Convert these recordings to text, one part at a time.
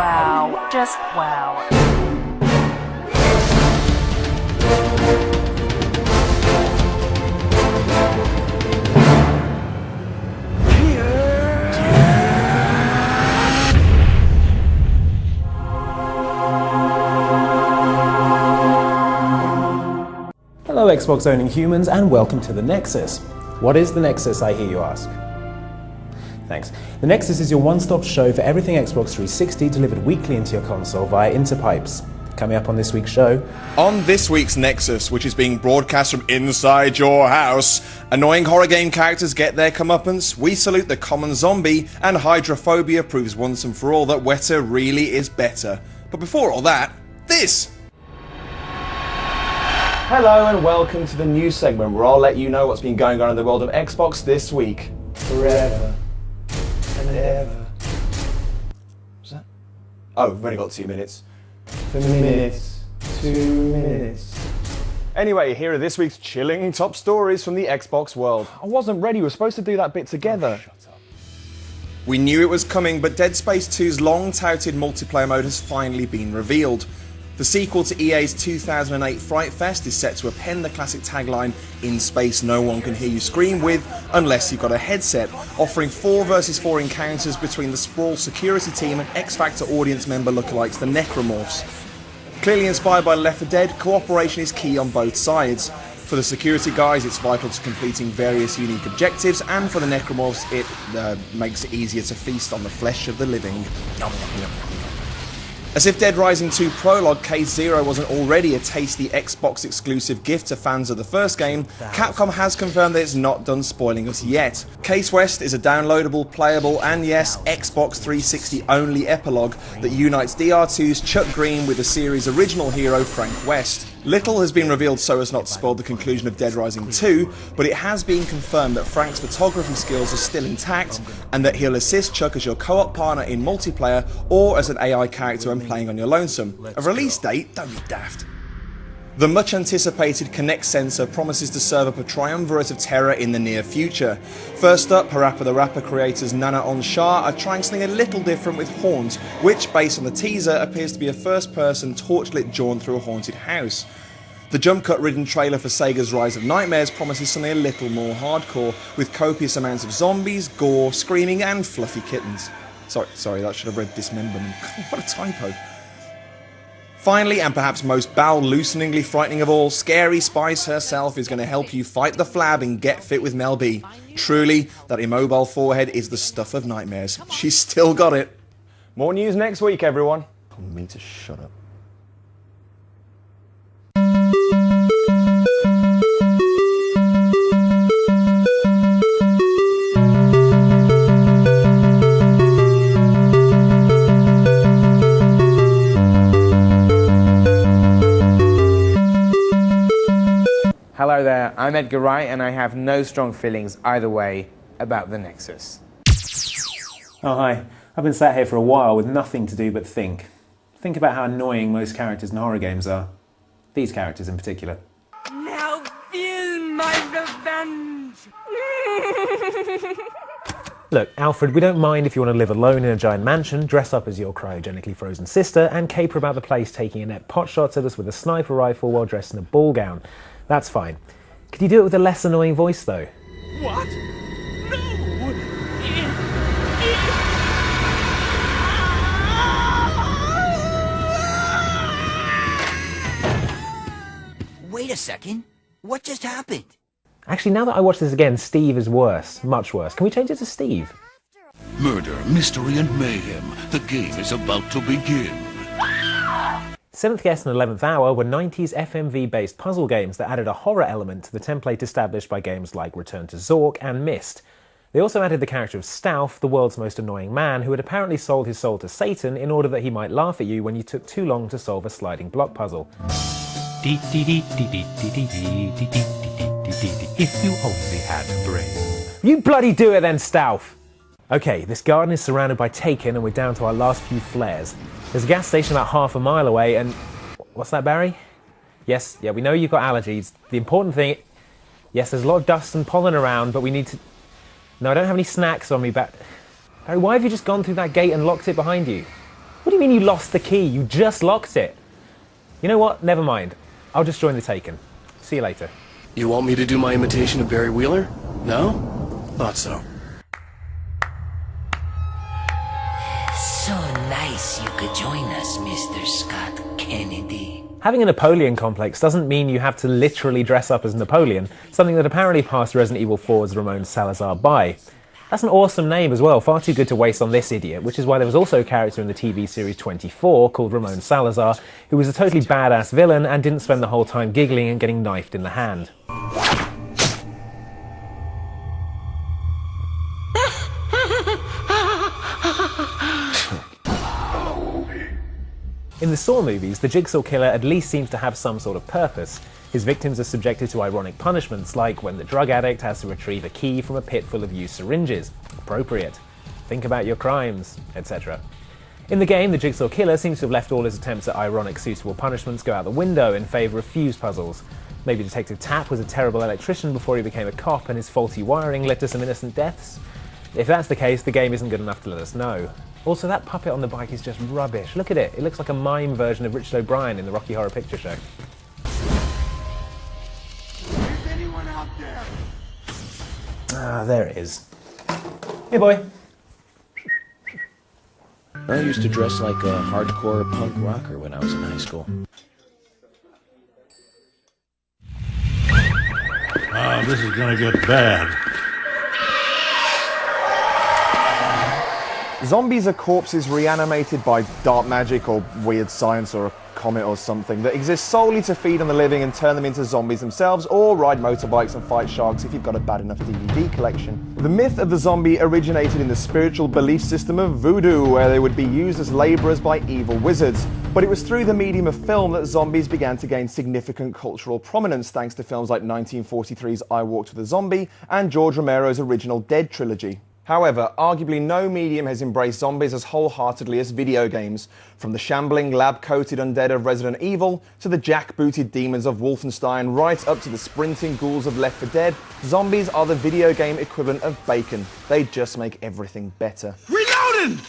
wow. Just wow. Hello Xbox owning humans and welcome to the Nexus. What is the Nexus, I hear you ask? Thanks. The Nexus is your one-stop show for everything Xbox 360 delivered weekly into your console via interpipes. Coming up on this week's show. On this week's Nexus, which is being broadcast from inside your house, annoying horror game characters get their comeuppance, we salute the common zombie, and hydrophobia proves once and for all that wetter really is better. But before all that, this! Hello and welcome to the news segment where I'll let you know what's been going on in the world of Xbox this week. Forever and ever. What's that? Oh, we've only got 2 minutes. 2 minutes. 2 minutes. Anyway, here are this week's chilling top stories from the Xbox world. I wasn't ready, we were supposed to do that bit together. Oh, shut up. We knew it was coming, but Dead Space 2's long-touted multiplayer mode has finally been revealed. The sequel to EA's 2008 Fright Fest is set to append the classic tagline, "In space no one can hear you scream with unless you've got a headset," offering 4 versus 4 encounters between the Sprawl security team and X-Factor audience member lookalikes the Necromorphs. Clearly inspired by Left 4 Dead, cooperation is key on both sides. For the security guys, it's vital to completing various unique objectives, and for the Necromorphs, it makes it easier to feast on the flesh of the living. As if Dead Rising 2 Prologue Case Zero wasn't already a tasty Xbox exclusive gift to fans of the first game, Capcom has confirmed that it's not done spoiling us yet. Case West is a downloadable, playable, and yes, Xbox 360 only epilogue that unites DR2's Chuck Green with the series' original hero Frank West. Little has been revealed so as not to spoil the conclusion of Dead Rising 2, but it has been confirmed that Frank's photography skills are still intact, and that he'll assist Chuck as your co-op partner in multiplayer or as an AI character when playing on your lonesome. A release date? Don't be daft. The much anticipated Kinect sensor promises to serve up a triumvirate of terror in the near future. First up, Parappa the Rapper creators Nana On Shah are trying something a little different with Haunt, which, based on the teaser, appears to be a first-person torchlit jaunt through a haunted house. The jump cut-ridden trailer for Sega's Rise of Nightmares promises something a little more hardcore, with copious amounts of zombies, gore, screaming, and fluffy kittens. Sorry, that should have read dismemberment. What a typo. Finally, and perhaps most bowel-looseningly frightening of all, Scary Spice herself is going to help you fight the flab and get fit with Mel B. Truly, that immobile forehead is the stuff of nightmares. She's still got it. More news next week, everyone. Tell me to shut up. Hello there, I'm Edgar Wright and I have no strong feelings either way about the Nexus. Oh hi, I've been sat here for a while with nothing to do but think. Think about how annoying most characters in horror games are. These characters in particular. Now feel my revenge! Look, Alfred, we don't mind if you want to live alone in a giant mansion, dress up as your cryogenically frozen sister, and caper about the place taking inept potshots at us with a sniper rifle while dressed in a ball gown. That's fine. Could you do it with a less annoying voice, though? What? No! Wait a second. What just happened? Actually, now that I watch this again, Steve is worse. Much worse. Can we change it to Steve? Murder, mystery and mayhem. The game is about to begin. 7th Guest and 11th Hour were 90s FMV-based puzzle games that added a horror element to the template established by games like Return to Zork and Myst. They also added the character of Stauf, the world's most annoying man, who had apparently sold his soul to Satan in order that he might laugh at you when you took too long to solve a sliding block puzzle. If you only had a brain. You bloody do it then, Stauf! Okay, this garden is surrounded by Taken and we're down to our last few flares. There's a gas station about half a mile away and... What's that, Barry? Yes, yeah, we know you've got allergies. The important thing... Yes, there's a lot of dust and pollen around, but we need to... No, I don't have any snacks on me, Barry, why have you just gone through that gate and locked it behind you? What do you mean you lost the key? You just locked it. You know what? Never mind. I'll just join the Taken. See you later. You want me to do my imitation of Barry Wheeler? No? Thought so. So nice you could join us, Mr. Scott Kennedy. Having a Napoleon complex doesn't mean you have to literally dress up as Napoleon, something that apparently passed Resident Evil 4's Ramon Salazar by. That's an awesome name as well, far too good to waste on this idiot, which is why there was also a character in the TV series 24 called Ramon Salazar, who was a totally badass villain and didn't spend the whole time giggling and getting knifed in the hand. In the Saw movies, the Jigsaw Killer at least seems to have some sort of purpose. His victims are subjected to ironic punishments, like when the drug addict has to retrieve a key from a pit full of used syringes. Appropriate. Think about your crimes, etc. In the game, the Jigsaw Killer seems to have left all his attempts at ironic suitable punishments go out the window in favour of fuse puzzles. Maybe Detective Tapp was a terrible electrician before he became a cop and his faulty wiring led to some innocent deaths? If that's the case, the game isn't good enough to let us know. Also, that puppet on the bike is just rubbish. Look at it. It looks like a mime version of Richard O'Brien in the Rocky Horror Picture Show. Is anyone out there? Ah, there it is. Hey, boy. I used to dress like a hardcore punk rocker when I was in high school. Ah, this is gonna get bad. Zombies are corpses reanimated by dark magic or weird science or a comet or something that exists solely to feed on the living and turn them into zombies themselves, or ride motorbikes and fight sharks if you've got a bad enough DVD collection. The myth of the zombie originated in the spiritual belief system of voodoo, where they would be used as labourers by evil wizards. But it was through the medium of film that zombies began to gain significant cultural prominence, thanks to films like 1943's I Walked with a Zombie and George Romero's original Dead trilogy. However, arguably no medium has embraced zombies as wholeheartedly as video games. From the shambling, lab-coated undead of Resident Evil, to the jack-booted demons of Wolfenstein, right up to the sprinting ghouls of Left 4 Dead, zombies are the video game equivalent of bacon. They just make everything better. Reloading!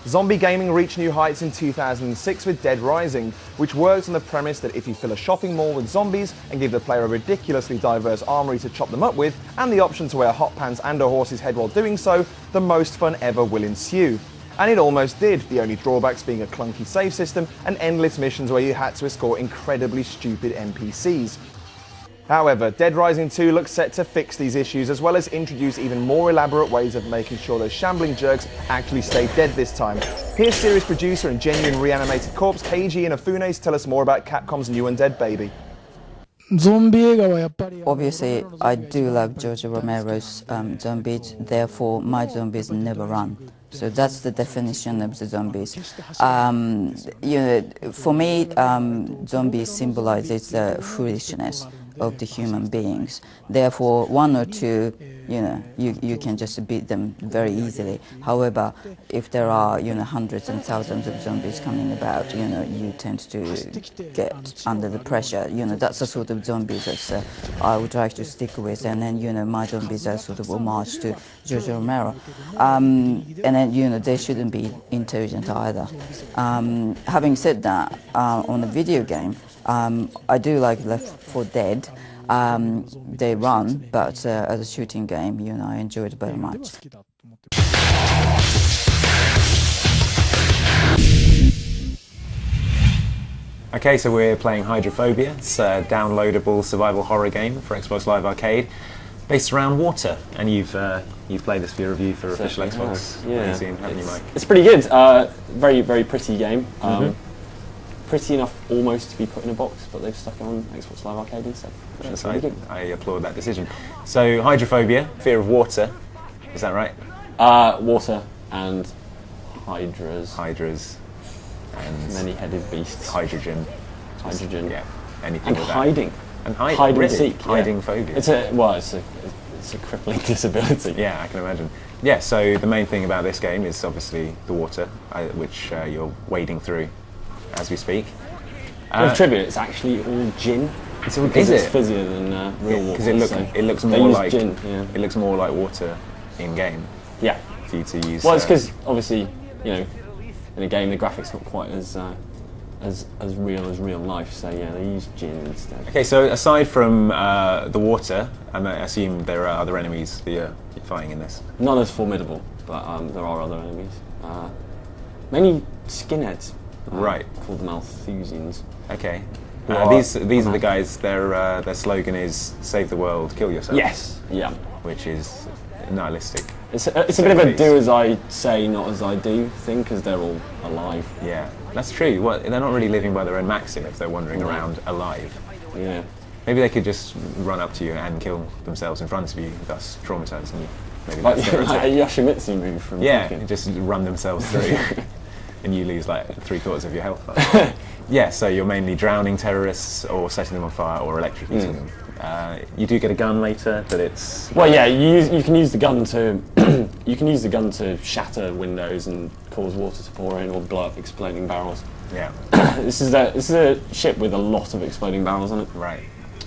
Zombie gaming reached new heights in 2006 with Dead Rising, which works on the premise that if you fill a shopping mall with zombies and give the player a ridiculously diverse armory to chop them up with, and the option to wear hot pants and a horse's head while doing so, the most fun ever will ensue. And it almost did, the only drawbacks being a clunky save system and endless missions where you had to escort incredibly stupid NPCs. However, Dead Rising 2 looks set to fix these issues, as well as introduce even more elaborate ways of making sure those shambling jerks actually stay dead this time. Here's series producer and genuine reanimated corpse Keiji Inafune to tell us more about Capcom's new undead baby. Obviously, I do like George Romero's zombies, therefore my zombies never run. So that's the definition of the zombies. For me, zombies symbolizes the foolishness of the human beings. Therefore, one or two, you can just beat them very easily. However, if there are, hundreds and thousands of zombies coming about, you tend to get under the pressure. That's the sort of zombies that I would like to stick with. And then, my zombies are sort of homage to George Romero. And then, they shouldn't be intelligent either. Having said that, on the video game, I do like Left 4 Dead. They run, but as a shooting game, I enjoy it very much. Okay, so we're playing Hydrophobia. It's a downloadable survival horror game for Xbox Live Arcade, based around water. And you've played this for your review for official Xbox magazine, haven't you, Mike? It's pretty good. Very, very pretty game. Pretty enough almost to be put in a box, but they've stuck it on Xbox Live Arcade instead. So I applaud that decision. So Hydrophobia, fear of water, is that right? Water and hydras. Hydras. And many-headed beasts. Hydrogen. Yeah, anything and with hiding. That. And hide and really? seek. Hiding phobia. It's a crippling disability. Yeah, I can imagine. Yeah, so the main thing about this game is obviously the water, which you're wading through as we speak. With trivia, it's actually all gin. It's fizzier than real water. Because it looks more like gin. Yeah. It looks more like water in game. Yeah. For you to use. Well, it's because obviously in in a game. The graphics not quite as real as real life, so yeah, they use gin instead. Okay, so aside from the water, I assume there are other enemies that you're fighting in this. Not as formidable, but there are other enemies. Mainly skinheads. Right. Called Malthusians. Okay. These are the guys. Their slogan is "Save the world, kill yourself." Yes. Yeah. Which is nihilistic. It's a bit of a do as I say, not as I do thing, because they're all alive. Yeah, that's true. Well, they're not really living by their own maxim if they're wandering around alive. Yeah. Maybe they could just run up to you and kill themselves in front of you, thus traumatising you. Maybe Like, that's their like a attack. Yoshimitsu move from Yeah, Tekken. just run themselves through, and you lose like 3/4 of your health. Yeah, so you're mainly drowning terrorists, or setting them on fire, or electrocuting them. You do get a gun later, but it's Well, yeah, you can use the gun to you can use the gun to shatter windows and cause water to pour in, or blow up exploding barrels. yeah, This is a ship with a lot of exploding barrels on it. right.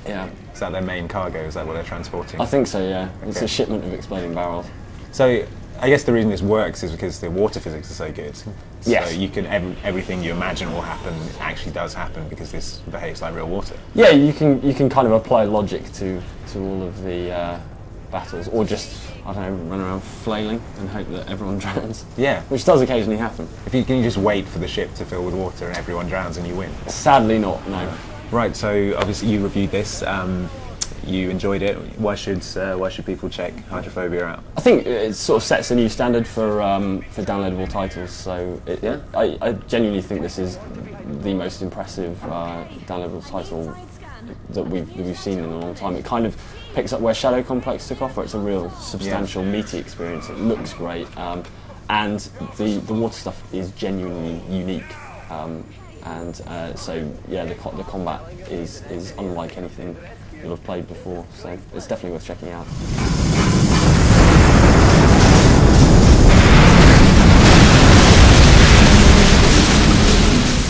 Yeah, Is that their main cargo? Is that what they're transporting? I think so. Yeah, it's Okay. a shipment of exploding barrels. So I guess the reason this works is because the water physics are so good. So Yes. you can everything you imagine will happen actually does happen because this behaves like real water. Yeah, you can kind of apply logic to all of the battles, or just, I don't know, run around flailing and hope that everyone drowns. Yeah. Which does occasionally happen. If you can just wait for the ship to fill with water and everyone drowns and you win. Sadly not, no. Right, so obviously you reviewed this, you enjoyed it. Why should people check Hydrophobia out? I think it sort of sets a new standard for downloadable titles. So I genuinely think this is the most impressive downloadable title that we've seen in a long time. It kind of picks up where Shadow Complex took off, where it's a real substantial, meaty experience. It looks great, and the water stuff is genuinely unique. So yeah, the combat is unlike anything you'll have played before, so it's definitely worth checking out.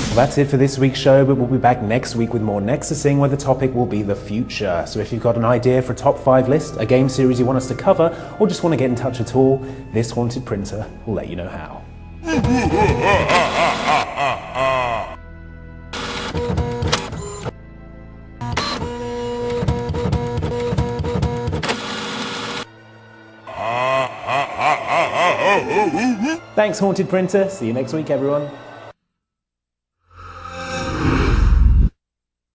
Well, that's it for this week's show, but we'll be back next week with more Nexusing, where the topic will be the future. So if you've got an idea for a top 5 list, a game series you want us to cover, or just want to get in touch at all, this haunted printer will let you know how. Thanks, Haunted Printer. See you next week, everyone.